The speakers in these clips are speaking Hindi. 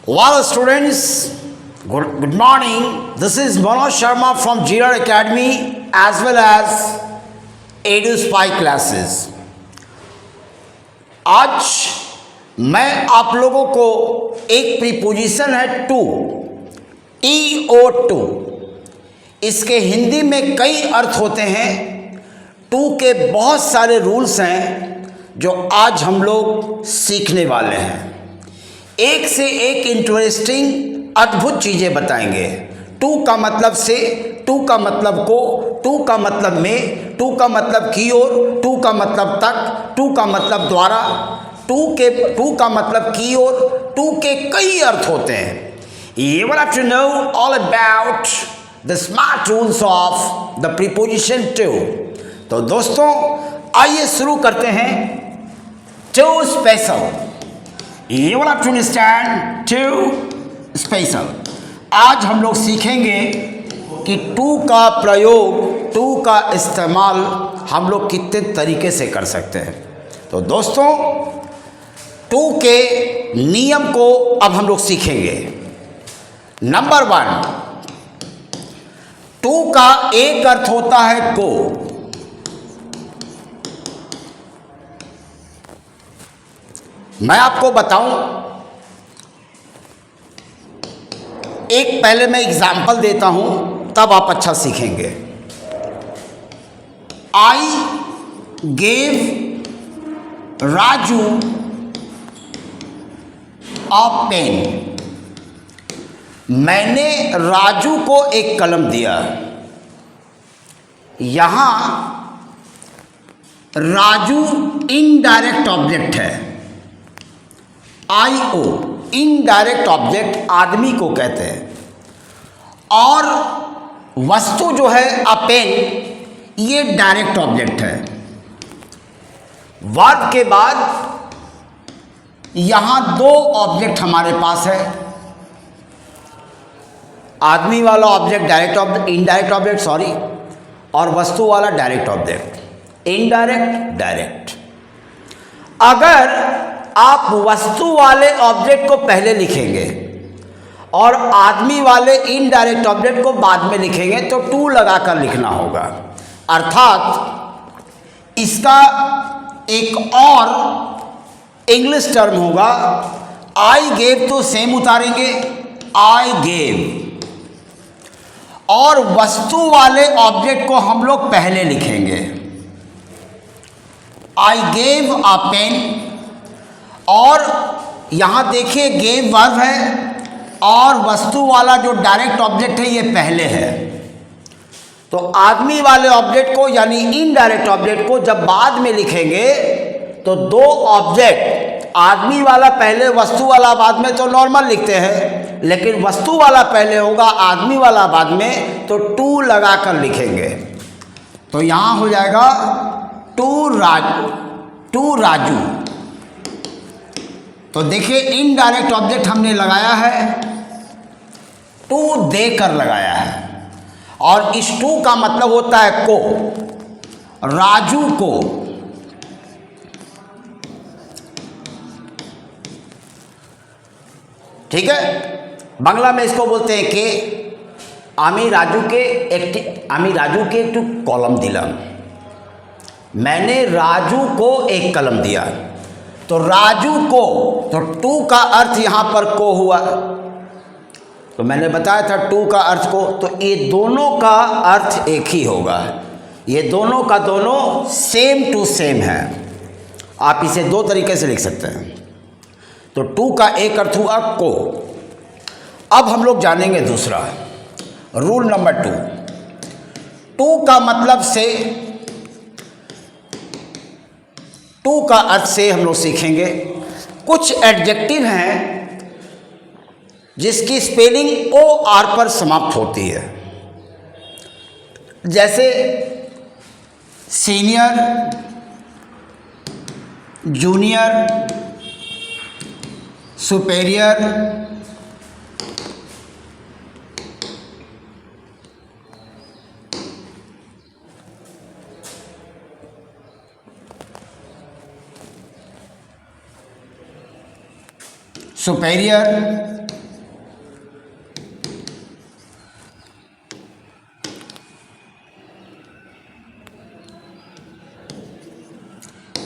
Well, students, good morning. This is Manoj Sharma from GR Academy as well as Edu Spy classes. आज मैं आप लोगों को एक प्रीपोजिशन है टू, TO2। इसके हिंदी में कई अर्थ होते हैं। टू के बहुत सारे रूल्स हैं जो आज हम लोग सीखने वाले हैं। एक से एक इंटरेस्टिंग अद्भुत चीज़ें बताएंगे। टू का मतलब से, टू का मतलब को, टू का मतलब में, टू का मतलब की ओर, टू का मतलब तक, टू का मतलब द्वारा, टू का मतलब की ओर, टू के कई अर्थ होते हैं। You will have to know all about the smart rules of the preposition to। तो दोस्तों आइए शुरू करते हैं। To special, You will have to understand to special. आज हम लोग सीखेंगे कि टू का प्रयोग, टू का इस्तेमाल हम लोग कितने तरीके से कर सकते हैं। तो दोस्तों टू के नियम को अब हम लोग सीखेंगे। नंबर 1, टू का एक अर्थ होता है को। मैं आपको बताऊं, एक पहले मैं एग्जाम्पल देता हूं तब आप अच्छा सीखेंगे। I gave Raju a pen. मैंने राजू को एक कलम दिया। यहां राजू इनडायरेक्ट ऑब्जेक्ट है। IO इनडायरेक्ट ऑब्जेक्ट आदमी को कहते हैं और वस्तु जो है अ पेन ये डायरेक्ट ऑब्जेक्ट है। वर्ब के बाद यहां दो ऑब्जेक्ट हमारे पास है। आदमी वाला object direct object, indirect object sorry, और वस्तु वाला डायरेक्ट ऑब्जेक्ट, इनडायरेक्ट डायरेक्ट। अगर आप वस्तु वाले ऑब्जेक्ट को पहले लिखेंगे और आदमी वाले इनडायरेक्ट ऑब्जेक्ट को बाद में लिखेंगे तो टू लगाकर लिखना होगा। अर्थात इसका एक और इंग्लिश टर्म होगा, आई गेव तो सेम उतारेंगे, आई गेव, और वस्तु वाले ऑब्जेक्ट को हम लोग पहले लिखेंगे। आई गेव अ पेन, और यहां देखिए गेव वर्ब है और वस्तु वाला जो डायरेक्ट ऑब्जेक्ट है ये पहले है। तो आदमी वाले ऑब्जेक्ट को यानी इनडायरेक्ट ऑब्जेक्ट को जब बाद में लिखेंगे तो दो ऑब्जेक्ट, आदमी वाला पहले वस्तु वाला बाद में, तो नॉर्मल लिखते हैं, लेकिन वस्तु वाला पहले होगा आदमी वाला बाद में, तो टू लगाकर लिखेंगे। तो यहां हो जाएगा टू राजू। तो देखिए इनडायरेक्ट ऑब्जेक्ट हमने लगाया है, टू देकर लगाया है, और इस टू का मतलब होता है को, राजू को। ठीक है, बांग्ला में इसको बोलते हैं कि आमी राजू के एक कलम दिलाम। मैंने राजू को एक कलम दिया। तो राजू को, तो टू का अर्थ यहां पर को हुआ। तो मैंने बताया था टू का अर्थ को, तो ये दोनों का अर्थ एक ही होगा। ये दोनों का दोनों सेम टू सेम है। आप इसे दो तरीके से लिख सकते हैं। तो टू का एक अर्थ हुआ को। अब हम लोग जानेंगे दूसरा रूल नंबर 2। टू का मतलब से, टू का अर्थ से हम लोग सीखेंगे। कुछ एडजेक्टिव हैं जिसकी स्पेलिंग OR पर समाप्त होती है, जैसे senior, junior, superior, superior,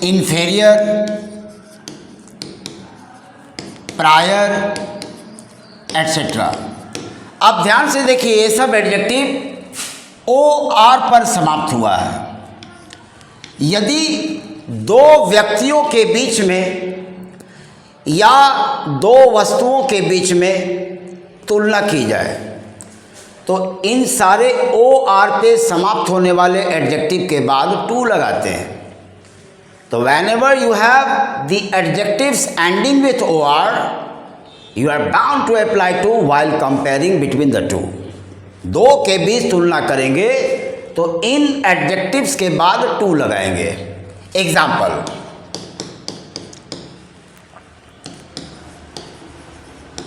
inferior, prior, etcetera. अब ध्यान से देखिए, ये सब एडजेक्टिव ओ आर पर समाप्त हुआ है। यदि दो व्यक्तियों के बीच में या दो वस्तुओं के बीच में तुलना की जाए तो इन सारे ओ आर पे समाप्त होने वाले एडजेक्टिव के बाद टू लगाते हैं। तो whenever you have the adjectives ending with or, you are bound to apply to while comparing between the two। दो के बीच तुलना करेंगे तो इन एडजेक्टिव्स के बाद टू लगाएंगे। Example,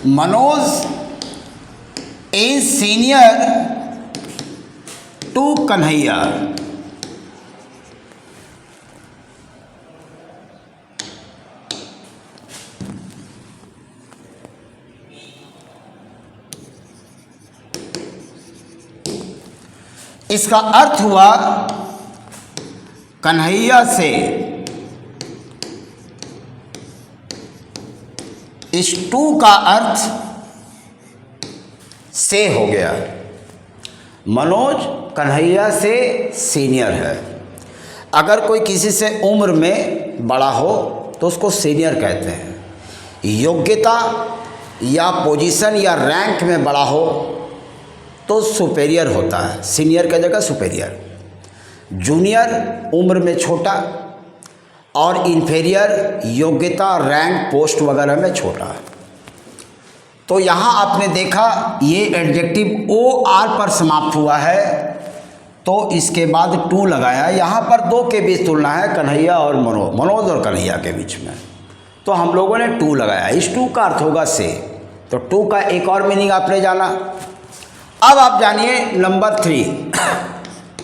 Manoj is senior to Kanhaiya. इसका अर्थ हुआ कन्हैया से इस टू का अर्थ से हो गया। मनोज कन्हैया से सीनियर है। अगर कोई किसी से उम्र में बड़ा हो तो उसको सीनियर कहते हैं। योग्यता या पोजीशन या रैंक में बड़ा हो तो सुपेरियर होता है, सीनियर की जगह सुपेरियर। जूनियर उम्र में छोटा और इन्फेरियर योग्यता, रैंक, पोस्ट वगैरह में छोटा। तो यहाँ आपने देखा ये एडजेक्टिव ओ आर पर समाप्त हुआ है तो इसके बाद टू लगाया। यहाँ पर दो के बीच तुलना है, कन्हैया और मनोज और कन्हैया के बीच में, तो हम लोगों ने टू लगाया। इस टू का अर्थ होगा से। तो टू का एक और मीनिंग आपने जाना। अब आप जानिए नंबर 3।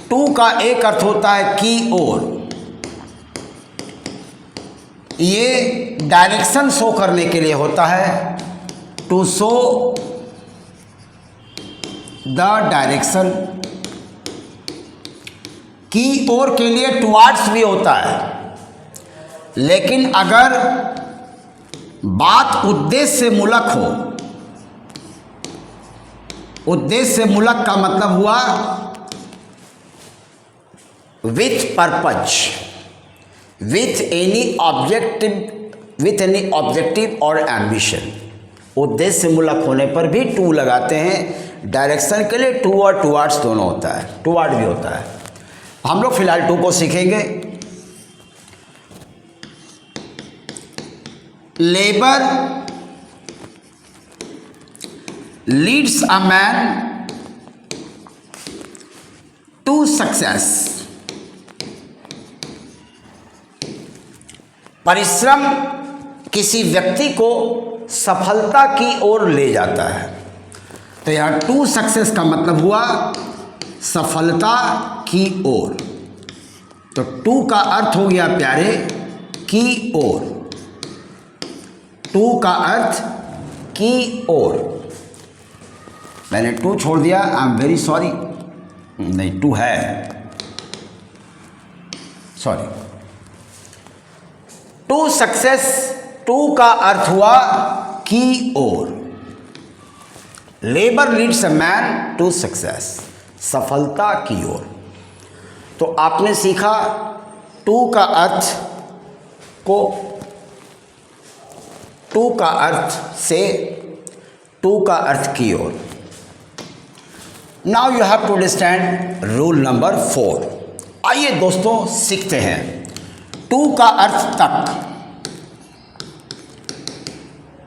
टू का एक अर्थ होता है की ओर। ये डायरेक्शन शो करने के लिए होता है, टू शो द डायरेक्शन। की ओर के लिए टुवार्ड्स भी होता है, लेकिन अगर बात उद्देश्य से मुलक हो, उद्देश्य से मुलक का मतलब हुआ with purpose, with any objective और एम्बिशन। उद्देश्य से मुलक होने पर भी टू लगाते हैं। डायरेक्शन के लिए टू और टुवार्ड्स दोनों होता है, टुवार्ड भी होता है। हम लोग फिलहाल टू को सीखेंगे। Labour leads a man to success. परिश्रम किसी व्यक्ति को सफलता की ओर ले जाता है। तो यहाँ टू सक्सेस का मतलब हुआ सफलता की ओर। तो टू का अर्थ हो गया प्यारे की ओर। टू का अर्थ की ओर। मैंने टू छोड़ दिया, आई एम वेरी सॉरी। नहीं, टू है, सॉरी। टू सक्सेस, टू का अर्थ हुआ की ओर। Labour leads a man to success, सफलता की ओर। तो आपने सीखा टू का अर्थ को, टू का अर्थ से, टू का अर्थ की ओर। Now you have to understand rule number 4। आइए दोस्तों सीखते हैं। टू का अर्थ तक,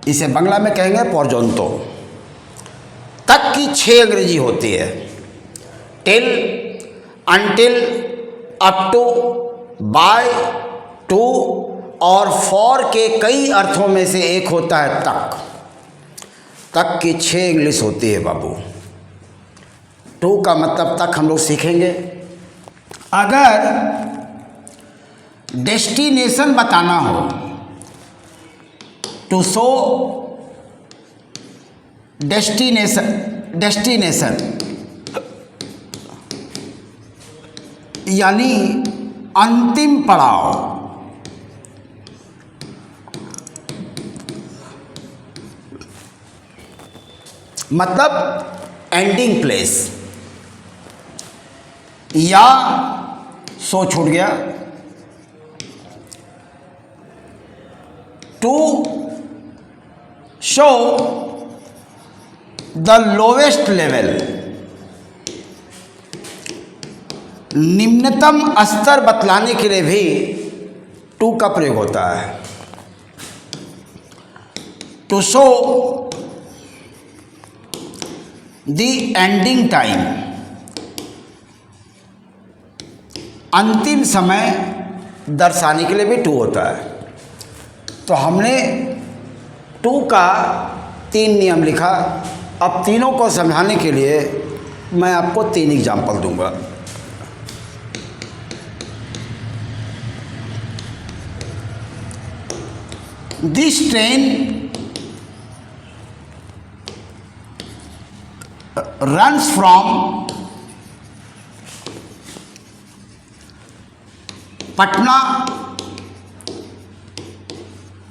इसे बांग्ला में कहेंगे पर्यंतो। तक की 6 अंग्रेजी होती है। Till, until, up to, by, to और फॉर के कई अर्थों में से एक होता है तक। तक की 6 इंग्लिश होती है बाबू। टू का मतलब तक हम लोग सीखेंगे। अगर डेस्टिनेशन बताना हो, टू शो डेस्टिनेशन, डेस्टिनेशन यानी अंतिम पड़ाव, मतलब एंडिंग प्लेस, या सो छूट गया, to show the lowest level, निम्नतम स्तर बतलाने के लिए भी टू का प्रयोग होता है। To show the ending time, अंतिम समय दर्शाने के लिए भी टू होता है। तो हमने टू का 3 नियम लिखा। अब तीनों को समझाने के लिए मैं आपको 3 एग्जाम्पल दूंगा। This train runs from Patna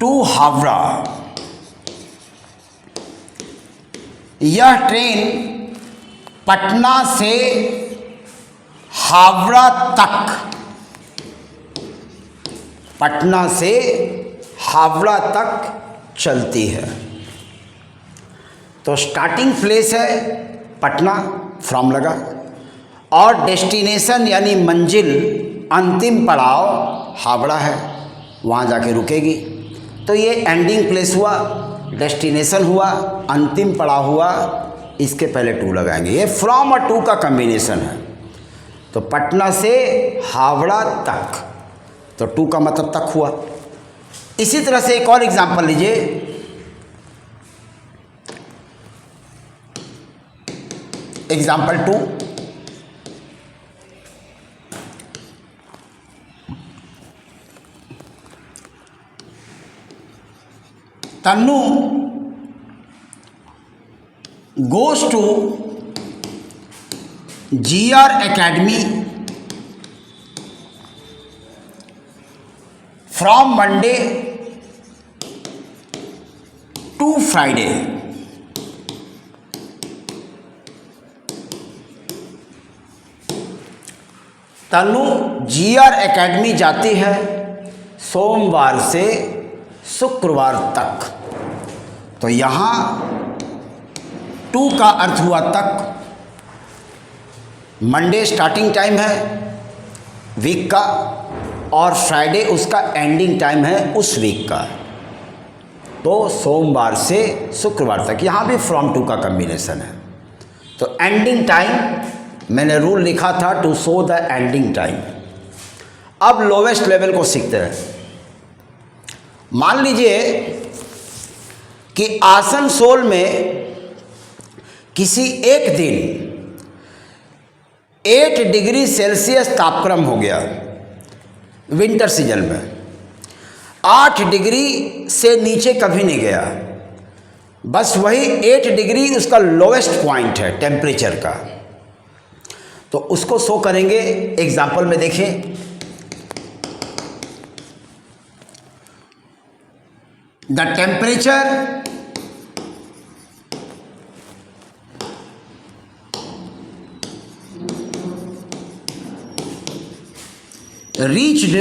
to Howrah. यह ट्रेन पटना से हावड़ा तक, पटना से हावड़ा तक चलती है। तो स्टार्टिंग प्लेस है पटना, फ्रॉम लगा, और डेस्टिनेशन यानी मंजिल, अंतिम पड़ाव हावड़ा है, वहाँ जाके रुकेगी। तो ये एंडिंग प्लेस हुआ, डेस्टिनेशन हुआ, अंतिम पड़ाव हुआ, इसके पहले टू लगाएंगे। ये फ्रॉम और टू का कॉम्बिनेशन है। तो पटना से हावड़ा तक, तो टू का मतलब तक हुआ। इसी तरह से एक और एग्जांपल लीजिए। Example 2, Tannu goes to GR Academy from Monday to Friday। Tanu GR academy जाती है सोमवार से शुक्रवार तक। तो यहाँ टू का अर्थ हुआ तक। मंडे स्टार्टिंग टाइम है वीक का, और फ्राइडे उसका एंडिंग टाइम है उस वीक का। तो सोमवार से शुक्रवार तक, यहाँ भी फ्रॉम टू का कॉम्बिनेशन है। तो एंडिंग टाइम मैंने रूल लिखा था to show the ending time. अब लोवेस्ट लेवल को सीखते हैं। मान लीजिए कि आसनसोल में किसी एक दिन 8 डिग्री सेल्सियस तापक्रम हो गया, विंटर सीजन में 8 डिग्री से नीचे कभी नहीं गया, बस वही 8 डिग्री उसका लोवेस्ट पॉइंट है टेम्परेचर का। तो उसको शो करेंगे एग्जाम्पल में। देखें, the temperature reached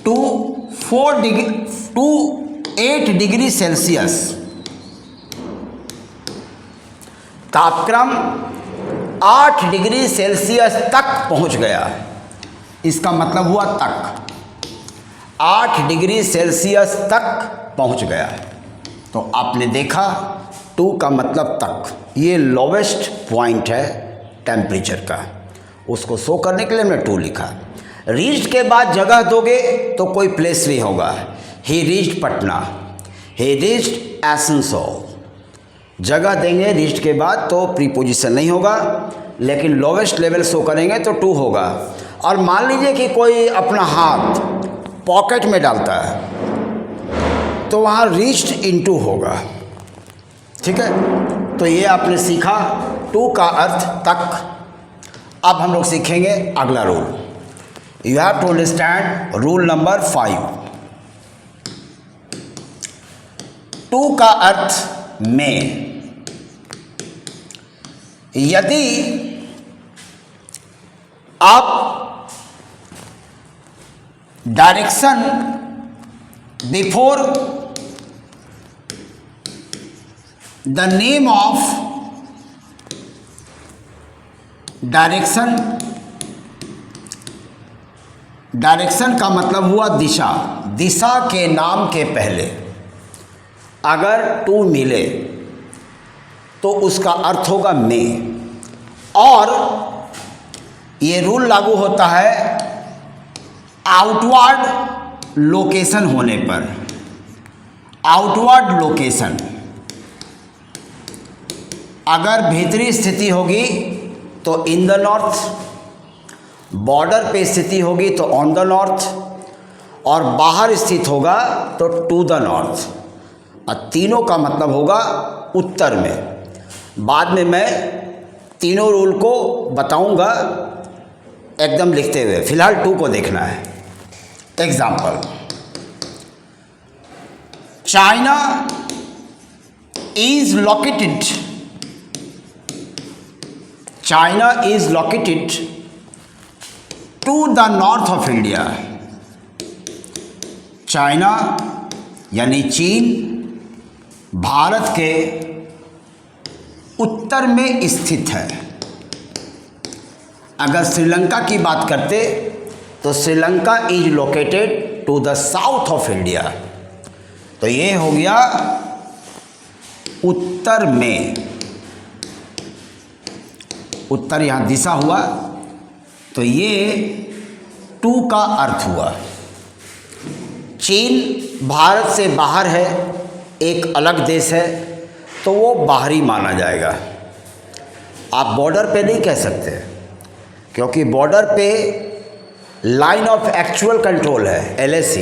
to 8 degree Celsius. तापक्रम 8 डिग्री सेल्सियस तक पहुंच गया, इसका मतलब हुआ तक। 8 डिग्री सेल्सियस तक पहुंच गया। तो आपने देखा 2 का मतलब तक, ये लोवेस्ट पॉइंट है टेम्परेचर का। उसको शो करने के लिए हमने 2 लिखा। रीच्ड के बाद जगह दोगे तो कोई प्लेस भी होगा। ही रीच्ड पटना, ही रीच्ड आसनसोल। जगह देंगे रीच्ड के बाद तो प्रीपोजिशन नहीं होगा, लेकिन लोवेस्ट लेवल शो करेंगे तो 2 होगा। और मान लीजिए कि कोई अपना हाथ पॉकेट में डालता है तो वहाँ रीच्ड इनटू होगा। ठीक है, तो ये आपने सीखा 2 का अर्थ तक। अब हम लोग सीखेंगे अगला rule. You have to understand rule number 5। 2 का अर्थ में। यदि आप direction before the name of direction का मतलब हुआ दिशा, दिशा के नाम के पहले अगर टू मिले तो उसका अर्थ होगा में। और ये रूल लागू होता है आउटवर्ड लोकेशन होने पर। आउटवर्ड लोकेशन अगर भीतरी स्थिति होगी तो इन द नॉर्थ, बॉर्डर पे स्थिति होगी तो ऑन द नॉर्थ, और बाहर स्थित होगा तो टू द नॉर्थ। और तीनों का मतलब होगा उत्तर में। बाद में मैं तीनों रूल को बताऊंगा एकदम लिखते हुए, फिलहाल टू को देखना है। Example, China is located, China is located to the north of India. China यानी चीन भारत के उत्तर में स्थित है। अगर श्रीलंका की बात करते तो Sri Lanka is located to the south of India. तो ये हो गया उत्तर में, उत्तर यहाँ दिशा हुआ, तो ये टू का अर्थ हुआ। चीन भारत से बाहर है, एक अलग देश है, तो वो बाहरी माना जाएगा। आप बॉर्डर पे नहीं कह सकते, क्योंकि बॉर्डर पे लाइन ऑफ एक्चुअल कंट्रोल है, LAC,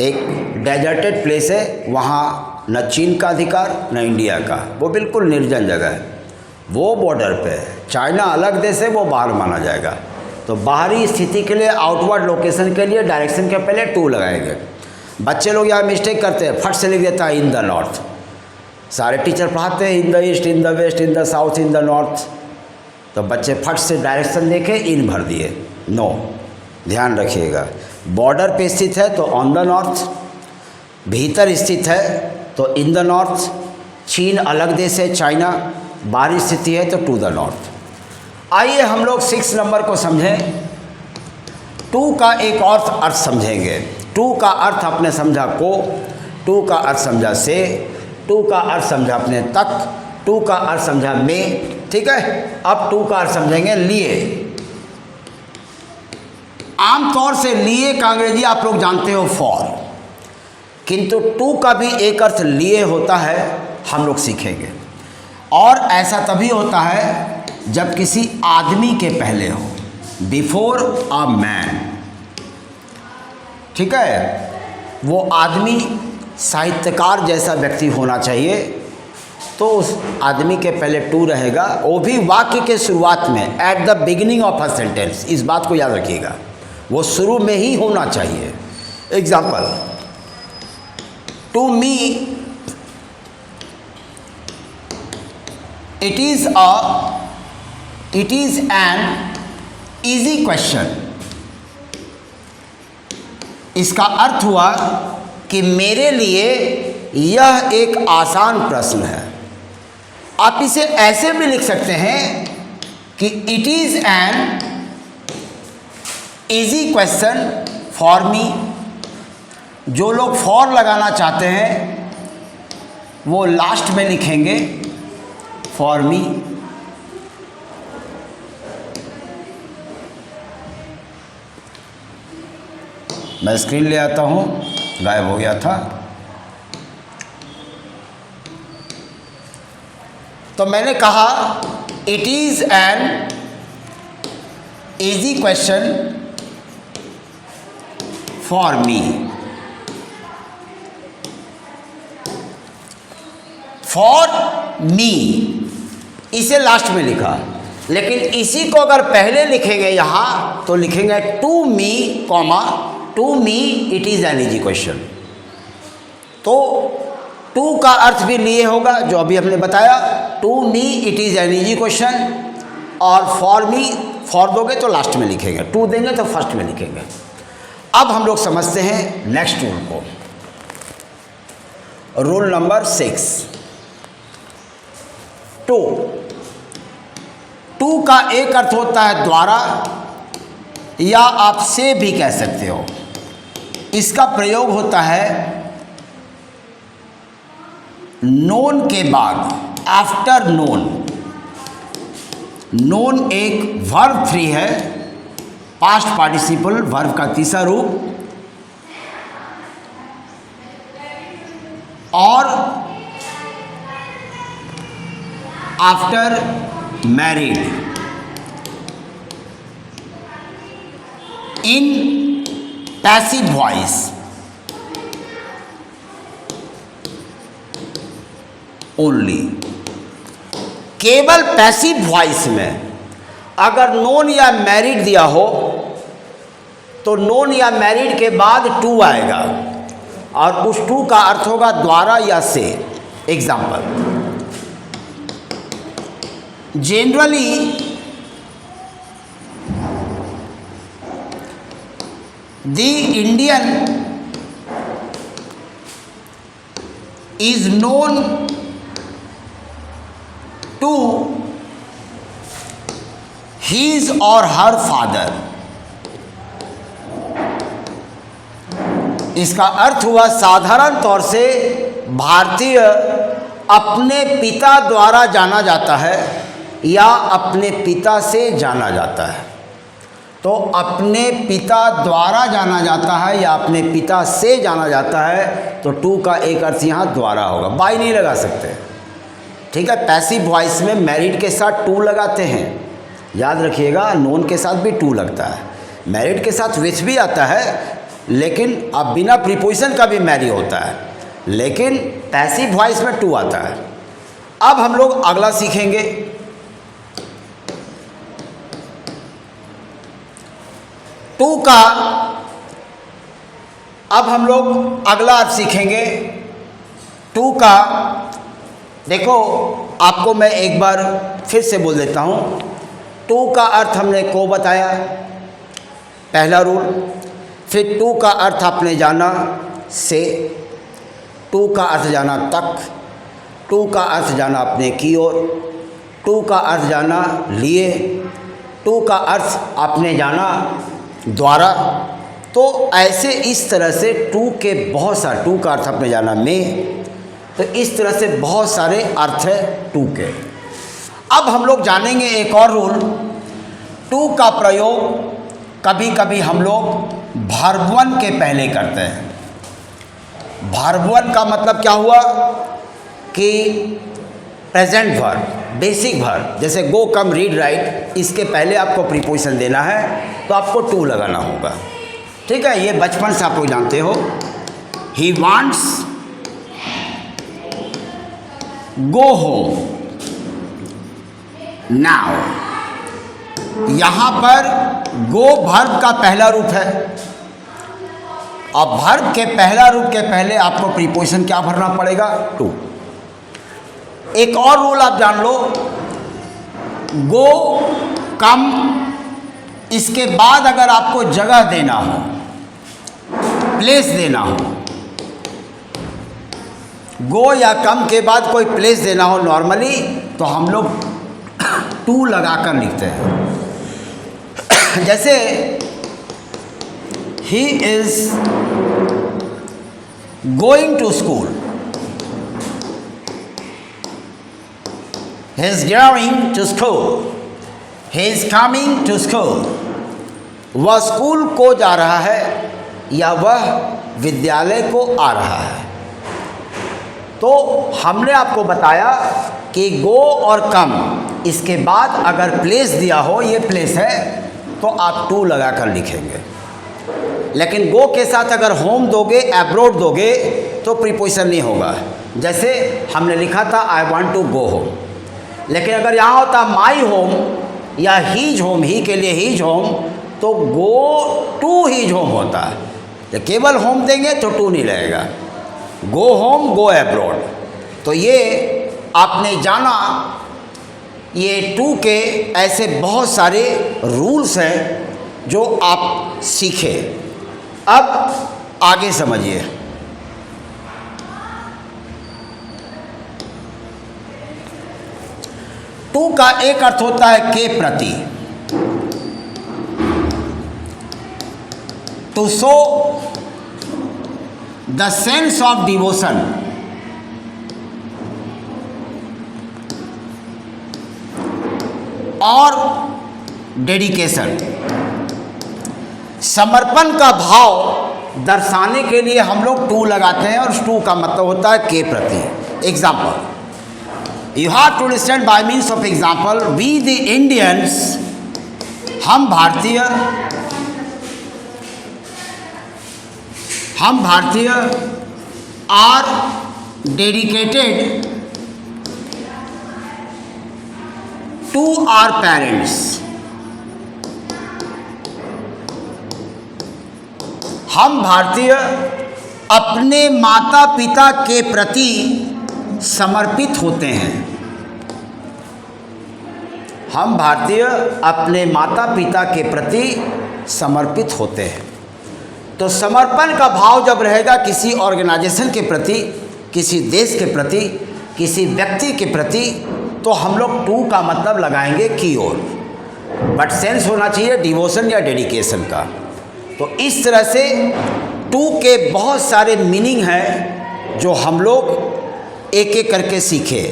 एक डेजर्टेड प्लेस है, वहाँ न चीन का अधिकार न इंडिया का, वो बिल्कुल निर्जन जगह है, वो बॉर्डर पे है। चाइना अलग देश है, वो बाहर माना जाएगा। तो बाहरी स्थिति के लिए, आउटवर्ड लोकेशन के लिए डायरेक्शन के पहले टू लगाएंगे। बच्चे लोग यहाँ मिस्टेक करते हैं, फट से लिख देता है इन द नॉर्थ। सारे टीचर पढ़ाते हैं in the east, in the west, in the south, in the north, तो बच्चे फट से डायरेक्शन देखे इन भर दिए। नो, ध्यान रखिएगा, बॉर्डर पे स्थित है तो ऑन द नॉर्थ, भीतर स्थित है तो इन द नॉर्थ, चीन अलग देश है, चाइना बाहरी स्थिति है तो टू द नॉर्थ। आइए हम लोग 6 नंबर को समझें। टू का एक और अर्थ समझेंगे। टू का अर्थ आपने समझा को, टू का अर्थ समझा से, टू का अर्थ समझा अपने तक, टू का अर्थ समझा में, ठीक है। अब टू का अर्थ समझेंगे लिए। आमतौर से लिए का अंग्रेजी आप लोग जानते हो फॉर, किंतु टू का भी एक अर्थ लिए होता है, हम लोग सीखेंगे। और ऐसा तभी होता है जब किसी आदमी के पहले हो, बिफोर अ मैन, ठीक है। वो आदमी साहित्यकार जैसा व्यक्ति होना चाहिए, तो उस आदमी के पहले टू रहेगा, वो भी वाक्य के शुरुआत में, at the beginning of a sentence. इस बात को याद रखिएगा, वो शुरू में ही होना चाहिए। Example, to me it is an easy question. इसका अर्थ हुआ कि मेरे लिए यह एक आसान प्रश्न है। आप इसे ऐसे भी लिख सकते हैं कि it is an easy question for me. जो लोग फॉर लगाना चाहते हैं वो लास्ट में लिखेंगे फॉर मी। मैं स्क्रीन ले आता हूँ, गायब हो गया था। तो मैंने कहा it is an easy question for me. For me इसे लास्ट में लिखा, लेकिन इसी को अगर पहले लिखेंगे यहाँ तो लिखेंगे to me comma to me it is an easy question. तो टू का अर्थ भी लिए होगा जो अभी हमने बताया, to me it is an easy question, और फॉर मी, फॉर दोगे तो लास्ट में लिखेंगे, टू देंगे तो फर्स्ट में लिखेंगे। अब हम लोग समझते हैं नेक्स्ट रूल को, रूल नंबर 6। टू का एक अर्थ होता है द्वारा, या आप से भी कह सकते हो। इसका प्रयोग होता है नोन के बाद, आफ्टर नोन। नोन एक वर्ब 3 है, पास्ट पार्टिसिपल वर्ब का तीसरा रूप, और after married. In passive voice only. केवल पैसिव वॉइस में अगर नोन या मैरिड दिया हो तो नोन या मैरिड के बाद टू आएगा, और उस टू का अर्थ होगा द्वारा या से। Example, generally the Indian is known to his or her father। इसका अर्थ हुआ साधारण तौर से भारतीय अपने पिता द्वारा जाना जाता है या अपने पिता से जाना जाता है। तो अपने पिता द्वारा जाना जाता है या अपने पिता से जाना जाता है, तो टू का एक अर्थ यहाँ द्वारा होगा, बाई नहीं लगा सकते। ठीक है, पैसिव वॉइस में मैरिड के साथ टू लगाते हैं, याद रखिएगा। नोन के साथ भी टू लगता है, मैरिड के साथ विच भी आता है, लेकिन अब बिना प्रीपोजिशन का भी मैरी होता है, लेकिन पैसिव वॉइस में टू आता है। अब हम लोग अगला सीखेंगे, टू का। अब हम लोग अगला अर्थ सीखेंगे टू का। देखो, आपको मैं एक बार फिर से बोल देता हूँ। टू का अर्थ हमने को बताया, पहला रूल। फिर टू का अर्थ आपने जाना से, टू का अर्थ जाना तक, टू का अर्थ जाना अपने की ओर, टू का अर्थ जाना लिए, टू का अर्थ आपने जाना द्वारा। तो ऐसे इस तरह से टू के बहुत सारे, टू का अर्थ आपने जाना में, तो इस तरह से बहुत सारे अर्थ है टू के। अब हम लोग जानेंगे एक और रूल। टू का प्रयोग कभी कभी हम लोग वर्ब वन के पहले करते हैं। वर्ब वन का मतलब क्या हुआ कि प्रेजेंट वर्ब, बेसिक वर्ब, जैसे गो कम रीड राइट, इसके पहले आपको प्रीपोजिशन देना है तो आपको टू लगाना होगा। ठीक है, ये बचपन से आप लोग जानते हो। He wants go home now. यहाँ पर गो वर्ब का पहला रूप है, और वर्ब के पहला रूप के पहले आपको प्रीपोजिशन क्या भरना पड़ेगा? टू। एक और रूल आप जान लो, गो कम, इसके बाद अगर आपको जगह देना हो, प्लेस देना हो, गो या कम के बाद कोई प्लेस देना हो नॉर्मली, तो हम लोग टू लगाकर लिखते हैं। जैसे he is going to school, he is going to school, he is coming to school। वह स्कूल को जा रहा है या वह विद्यालय को आ रहा है। तो हमने आपको बताया कि गो और कम, इसके बाद अगर प्लेस दिया हो, ये प्लेस है, तो आप टू लगाकर लिखेंगे। लेकिन गो के साथ अगर होम दोगे, एब्रोड दोगे, तो प्रीपोजिशन नहीं होगा। जैसे हमने लिखा था I want to go home, लेकिन अगर यहाँ होता माई होम या हीज होम, ही के लिए हीज होम, तो गो टू हीज होम होता है। तो केवल होम देंगे तो टू नहीं लगेगा। Go home go abroad. तो ये आपने जाना, ये 2 के ऐसे बहुत सारे रूल्स हैं जो आप सीखे। अब आगे समझिए। टू का एक अर्थ होता है के प्रति, to show the sense of devotion, और डेडिकेशन। समर्पण का भाव दर्शाने के लिए हम लोग टू लगाते हैं, और टू का मतलब होता है के प्रति। Example, you have to understand by means of example, we the Indians, हम भारतीय are dedicated to our parents. हम भारतीय अपने माता पिता के प्रति समर्पित होते हैं। हम भारतीय अपने माता पिता के प्रति समर्पित होते हैं। तो समर्पण का भाव जब रहेगा किसी ऑर्गेनाइजेशन के प्रति, किसी देश के प्रति, किसी व्यक्ति के प्रति, तो हम लोग टू का मतलब लगाएंगे की ओर, बट सेंस होना चाहिए डिवोशन या डेडिकेशन का। तो इस तरह से टू के बहुत सारे मीनिंग हैं जो हम लोग एक एक करके सीखे।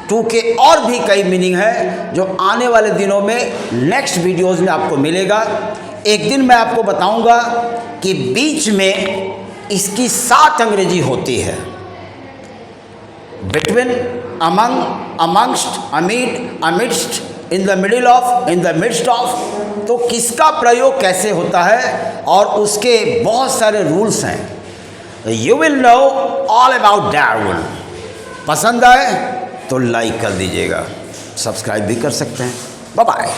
टू के और भी कई मीनिंग है जो आने वाले दिनों में नेक्स्ट वीडियोस में आपको मिलेगा। एक दिन मैं आपको बताऊंगा कि बीच में इसकी 7 अंग्रेजी होती है, between, among, amongst, amid, amidst, in the middle of, in the midst of. तो किसका प्रयोग कैसे होता है और उसके बहुत सारे रूल्स हैं। You will know all about that rule. पसंद आए तो लाइक कर दीजिएगा, सब्सक्राइब भी कर सकते हैं। Bye bye.